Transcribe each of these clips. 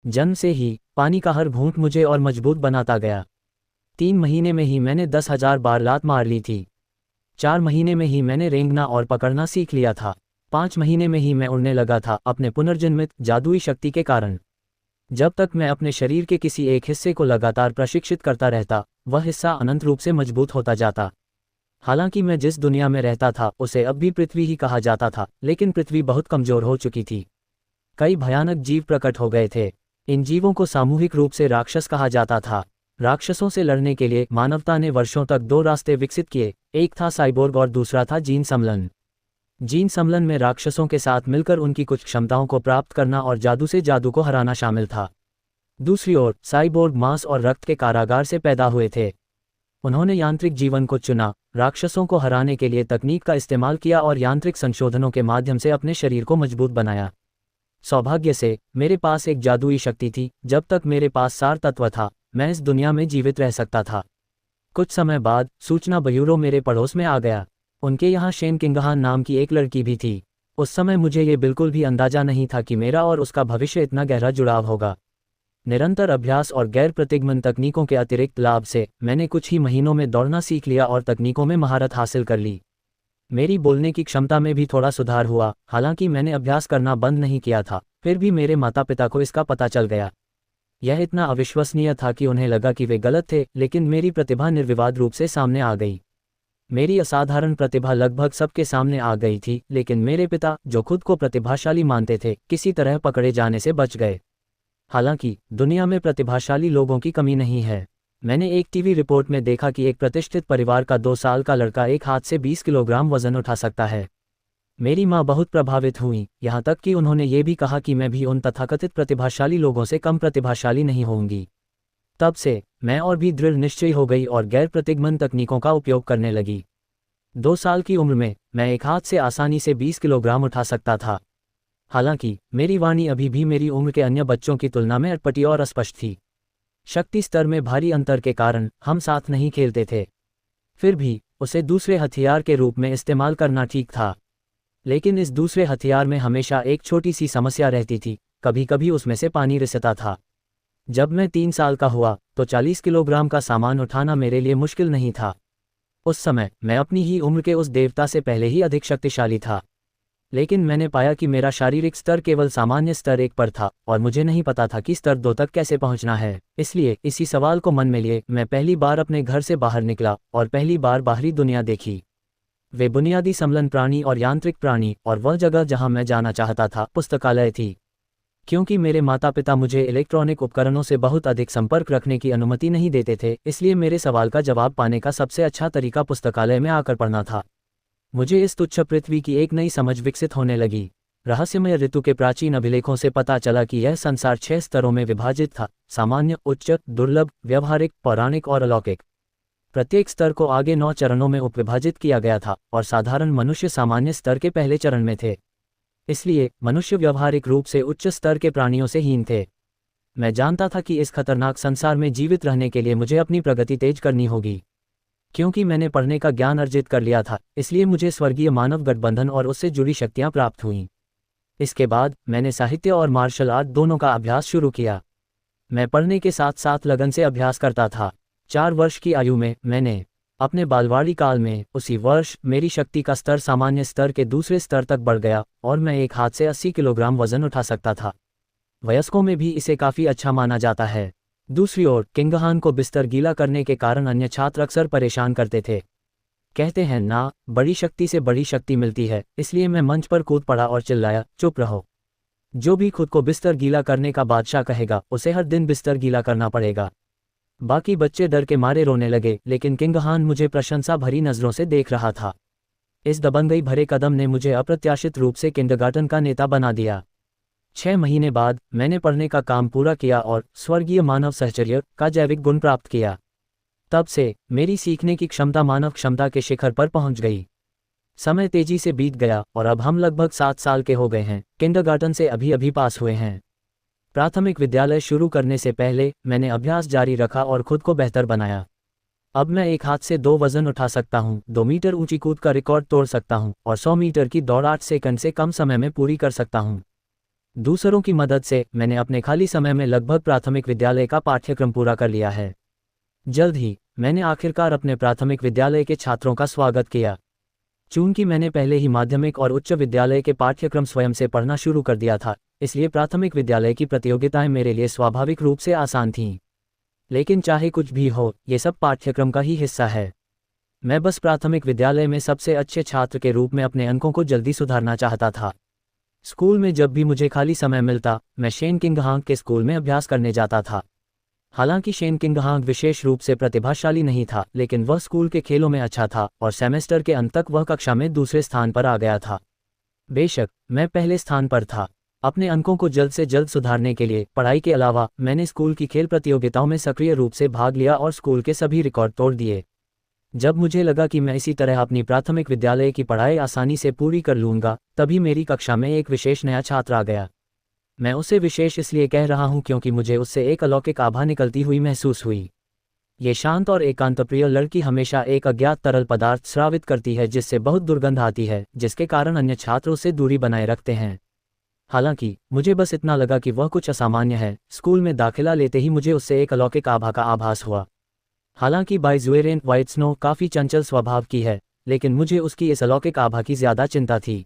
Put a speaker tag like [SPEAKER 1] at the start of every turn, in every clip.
[SPEAKER 1] जन्म से ही पानी का हर घूंट मुझे और मजबूत बनाता गया। 3 महीने में ही मैंने 10,000 बार लात मार ली थी। 4 महीने में ही मैंने रेंगना और पकड़ना सीख लिया था। 5 महीने में ही मैं उड़ने लगा था अपने पुनर्जन्मित जादुई शक्ति के कारण। जब तक मैं अपने शरीर के किसी एक हिस्से को लगातार प्रशिक्षित करता रहता, वह हिस्सा अनंत रूप से मजबूत होता जाता। हालांकि मैं जिस दुनिया में रहता था उसे अब भी पृथ्वी ही कहा जाता था, लेकिन पृथ्वी बहुत कमजोर हो चुकी थी। कई भयानक जीव प्रकट हो गए थे। इन जीवों को सामूहिक रूप से राक्षस कहा जाता था। राक्षसों से लड़ने के लिए मानवता ने वर्षों तक 2 रास्ते विकसित किए, एक था साइबोर्ग और दूसरा था जीन सम्मेलन। जीन सम्मेलन में राक्षसों के साथ मिलकर उनकी कुछ क्षमताओं को प्राप्त करना और जादू से जादू को हराना शामिल था। दूसरी ओर साइबोर्ग मांस और रक्त के कारागार से पैदा हुए थे। उन्होंने यांत्रिक जीवन को चुना, राक्षसों को हराने के लिए तकनीक का इस्तेमाल किया और यांत्रिक संशोधनों के माध्यम से अपने शरीर को मजबूत बनाया। सौभाग्य से मेरे पास एक जादुई शक्ति थी। जब तक मेरे पास सार तत्व था, मैं इस दुनिया में जीवित रह सकता था। कुछ समय बाद सूचना ब्यूरो मेरे पड़ोस में आ गया। उनके यहाँ शेन किंगहान नाम की एक लड़की भी थी। उस समय मुझे ये बिल्कुल भी अंदाजा नहीं था कि मेरा और उसका भविष्य इतना गहरा जुड़ाव होगा। निरंतर अभ्यास और गैर प्रतिगमन तकनीकों के अतिरिक्त लाभ से मैंने कुछ ही महीनों में दौड़ना सीख लिया और तकनीकों में महारत हासिल कर ली। मेरी बोलने की क्षमता में भी थोड़ा सुधार हुआ। हालांकि मैंने अभ्यास करना बंद नहीं किया था, फिर भी मेरे माता पिता को इसका पता चल गया। यह इतना अविश्वसनीय था कि उन्हें लगा कि वे गलत थे, लेकिन मेरी प्रतिभा निर्विवाद रूप से सामने आ गई। मेरी असाधारण प्रतिभा लगभग सबके सामने आ गई थी, लेकिन मेरे पिता, जो खुद को प्रतिभाशाली मानते थे, किसी तरह पकड़े जाने से बच गए। हालांकि दुनिया में प्रतिभाशाली लोगों की कमी नहीं है। मैंने एक टीवी रिपोर्ट में देखा कि एक प्रतिष्ठित परिवार का 2 साल का लड़का एक हाथ से 20 किलोग्राम वजन उठा सकता है। मेरी माँ बहुत प्रभावित हुई, यहाँ तक कि उन्होंने ये भी कहा कि मैं भी उन तथाकथित प्रतिभाशाली लोगों से कम प्रतिभाशाली नहीं होंगी। तब से मैं और भी दृढ़ निश्चयी हो गई और गैर प्रतिगमन तकनीकों का उपयोग करने लगी। 2 साल की उम्र में मैं एक हाथ से आसानी से 20 किलोग्राम उठा सकता था। हालांकि मेरी वाणी अभी भी मेरी उम्र के अन्य बच्चों की तुलना में अटपटी और अस्पष्ट थी। शक्ति स्तर में भारी अंतर के कारण हम साथ नहीं खेलते थे। फिर भी उसे दूसरे हथियार के रूप में इस्तेमाल करना ठीक था। लेकिन इस दूसरे हथियार में हमेशा एक छोटी सी समस्या रहती थी, कभी कभी उसमें से पानी रिसता था। जब मैं 3 साल का हुआ तो 40 किलोग्राम का सामान उठाना मेरे लिए मुश्किल नहीं था। उस समय मैं अपनी ही उम्र के उस देवता से पहले ही अधिक शक्तिशाली था। लेकिन मैंने पाया कि मेरा शारीरिक स्तर केवल सामान्य स्तर 1 पर था और मुझे नहीं पता था कि स्तर 2 तक कैसे पहुंचना है। इसलिए इसी सवाल को मन में लिए मैं पहली बार अपने घर से बाहर निकला और पहली बार बाहरी दुनिया देखी। वे बुनियादी समलन प्राणी और यांत्रिक प्राणी, और वह जगह जहां मैं जाना चाहता था पुस्तकालय थी। क्योंकि मेरे माता पिता मुझे इलेक्ट्रॉनिक उपकरणों से बहुत अधिक संपर्क रखने की अनुमति नहीं देते थे, इसलिए मेरे सवाल का जवाब पाने का सबसे अच्छा तरीका पुस्तकालय में आकर पढ़ना था। मुझे इस तुच्छ पृथ्वी की एक नई समझ विकसित होने लगी। रहस्यमय ऋतु के प्राचीन अभिलेखों से पता चला कि यह संसार 6 स्तरों में विभाजित था: सामान्य, उच्च, दुर्लभ, व्यावहारिक, पौराणिक और अलौकिक। प्रत्येक स्तर को आगे 9 चरणों में उपविभाजित किया गया था और साधारण मनुष्य सामान्य स्तर के पहले चरण में थे। इसलिए मनुष्य व्यावहारिक रूप से उच्च स्तर के प्राणियों से हीन थे। मैं जानता था कि इस खतरनाक संसार में जीवित रहने के लिए मुझे अपनी प्रगति तेज करनी होगी। क्योंकि मैंने पढ़ने का ज्ञान अर्जित कर लिया था, इसलिए मुझे स्वर्गीय मानव गठबंधन और उससे जुड़ी शक्तियां प्राप्त हुईं। इसके बाद मैंने साहित्य और मार्शल आर्ट दोनों का अभ्यास शुरू किया। मैं पढ़ने के साथ साथ लगन से अभ्यास करता था। 4 वर्ष की आयु में मैंने अपने बालवाड़ी काल में उसी वर्ष मेरी शक्ति का स्तर सामान्य स्तर के दूसरे स्तर तक बढ़ गया और मैं एक हाथ से 80 किलोग्राम वजन उठा सकता था। वयस्कों में भी इसे काफ़ी अच्छा माना जाता है। दूसरी ओर किंगहान को बिस्तर गीला करने के कारण अन्य छात्र अक्सर परेशान करते थे। कहते हैं ना, बड़ी शक्ति से बड़ी शक्ति मिलती है। इसलिए मैं मंच पर कूद पड़ा और चिल्लाया, चुप रहो। जो भी खुद को बिस्तर गीला करने का बादशाह कहेगा, उसे हर दिन बिस्तर गीला करना पड़ेगा। बाकी बच्चे डर के मारे रोने लगे, लेकिन किंगहान मुझे प्रशंसा भरी नज़रों से देख रहा था। इस दबंगई भरे कदम ने मुझे अप्रत्याशित रूप से किंडरगार्टन का नेता बना दिया। 6 महीने बाद मैंने पढ़ने का काम पूरा किया और स्वर्गीय मानव सहचर्य का जैविक गुण प्राप्त किया। तब से मेरी सीखने की क्षमता मानव क्षमता के शिखर पर पहुंच गई। समय तेजी से बीत गया और अब हम लगभग 7 साल के हो गए हैं। किंडरगार्टन से अभी अभी पास हुए हैं। प्राथमिक विद्यालय शुरू करने से पहले मैंने अभ्यास जारी रखा और खुद को बेहतर बनाया। अब मैं एक हाथ से 2 वजन उठा सकता हूँ, 2 मीटर ऊंची कूद का रिकॉर्ड तोड़ सकता हूँ और 100 मीटर की दौड़ 8 सेकंड से कम समय में पूरी कर सकता हूँ। दूसरों की मदद से मैंने अपने खाली समय में लगभग प्राथमिक विद्यालय का पाठ्यक्रम पूरा कर लिया है। जल्द ही मैंने आखिरकार अपने प्राथमिक विद्यालय के छात्रों का स्वागत किया। चूंकि मैंने पहले ही माध्यमिक और उच्च विद्यालय के पाठ्यक्रम स्वयं से पढ़ना शुरू कर दिया था, इसलिए प्राथमिक विद्यालय की प्रतियोगिताएं मेरे लिए स्वाभाविक रूप से आसान थीं। लेकिन चाहे कुछ भी हो, ये सब पाठ्यक्रम का ही हिस्सा है। मैं बस प्राथमिक विद्यालय में सबसे अच्छे छात्र के रूप में अपने अंकों को जल्दी सुधारना चाहता था। स्कूल में जब भी मुझे खाली समय मिलता, मैं शेन किंगहांग के स्कूल में अभ्यास करने जाता था। हालांकि शेन किंगहांग विशेष रूप से प्रतिभाशाली नहीं था, लेकिन वह स्कूल के खेलों में अच्छा था और सेमेस्टर के अंत तक वह कक्षा में दूसरे स्थान पर आ गया था। बेशक मैं पहले स्थान पर था। अपने अंकों को जल्द से जल्द सुधारने के लिए पढ़ाई के अलावा मैंने स्कूल की खेल प्रतियोगिताओं में सक्रिय रूप से भाग लिया और स्कूल के सभी रिकॉर्ड तोड़ दिए। जब मुझे लगा कि मैं इसी तरह अपनी प्राथमिक विद्यालय की पढ़ाई आसानी से पूरी कर लूँगा, तभी मेरी कक्षा में एक विशेष नया छात्र आ गया। मैं उसे विशेष इसलिए कह रहा हूँ क्योंकि मुझे उससे एक अलौकिक आभा निकलती हुई महसूस हुई। ये शांत और एकांतप्रिय लड़की हमेशा एक अज्ञात तरल पदार्थ स्रावित करती है जिससे बहुत दुर्गंध आती है, जिसके कारण अन्य छात्र उससे दूरी बनाए रखते हैं। हालांकि मुझे बस इतना लगा कि वह कुछ असामान्य है। स्कूल में दाखिला लेते ही मुझे उससे एक अलौकिक आभा का आभास हुआ। हालांकि बाइजुएरेन वाइट्सनो काफ़ी चंचल स्वभाव की है, लेकिन मुझे उसकी इस अलौकिक आभा की ज़्यादा चिंता थी।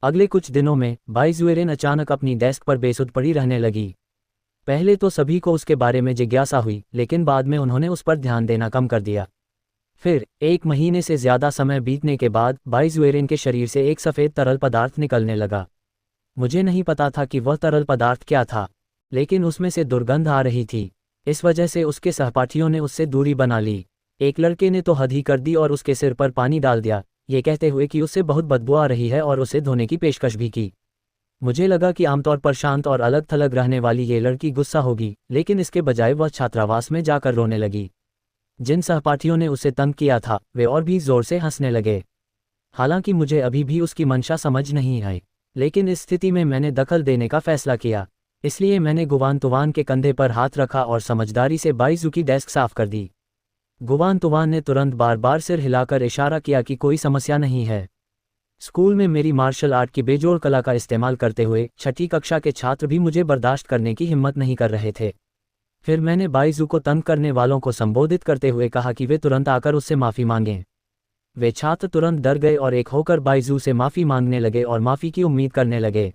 [SPEAKER 1] अगले कुछ दिनों में बाइजुएरेन अचानक अपनी डेस्क पर बेसुध पड़ी रहने लगी। पहले तो सभी को उसके बारे में जिज्ञासा हुई, लेकिन बाद में उन्होंने उस पर ध्यान देना कम कर दिया। फिर 1 महीने से ज़्यादा समय बीतने के बाद बाइजुएरेन के शरीर से एक सफ़ेद तरल पदार्थ निकलने लगा। मुझे नहीं पता था कि वह तरल पदार्थ क्या था, लेकिन उसमें से दुर्गंध आ रही थी। इस वजह से उसके सहपाठियों ने उससे दूरी बना ली। एक लड़के ने तो हद ही कर दी और उसके सिर पर पानी डाल दिया, ये कहते हुए कि उससे बहुत बदबू आ रही है और उसे धोने की पेशकश भी की। मुझे लगा कि आमतौर पर शांत और अलग थलग रहने वाली ये लड़की गुस्सा होगी, लेकिन इसके बजाय वह छात्रावास में जाकर रोने लगी। जिन सहपाठियों ने उसे तंग किया था, वे और भी जोर से हंसने लगे। हालांकि मुझे अभी भी उसकी मंशा समझ नहीं आई, लेकिन इस स्थिति में मैंने दखल देने का फैसला किया। इसलिए मैंने गुवान तुवान के कंधे पर हाथ रखा और समझदारी से बाइजू की डेस्क साफ कर दी। गुवान तुवान ने तुरंत बार बार सिर हिलाकर इशारा किया कि कोई समस्या नहीं है। स्कूल में मेरी मार्शल आर्ट की बेजोड़ कला का इस्तेमाल करते हुए 6ठी कक्षा के छात्र भी मुझे बर्दाश्त करने की हिम्मत नहीं कर रहे थे। फिर मैंने बाइजू को तंग करने वालों को संबोधित करते हुए कहा कि वे तुरंत आकर उससे माफ़ी मांगें। वे छात्र तुरंत डर गए और एक होकर बाइजू से माफ़ी मांगने लगे और माफ़ी की उम्मीद करने लगे।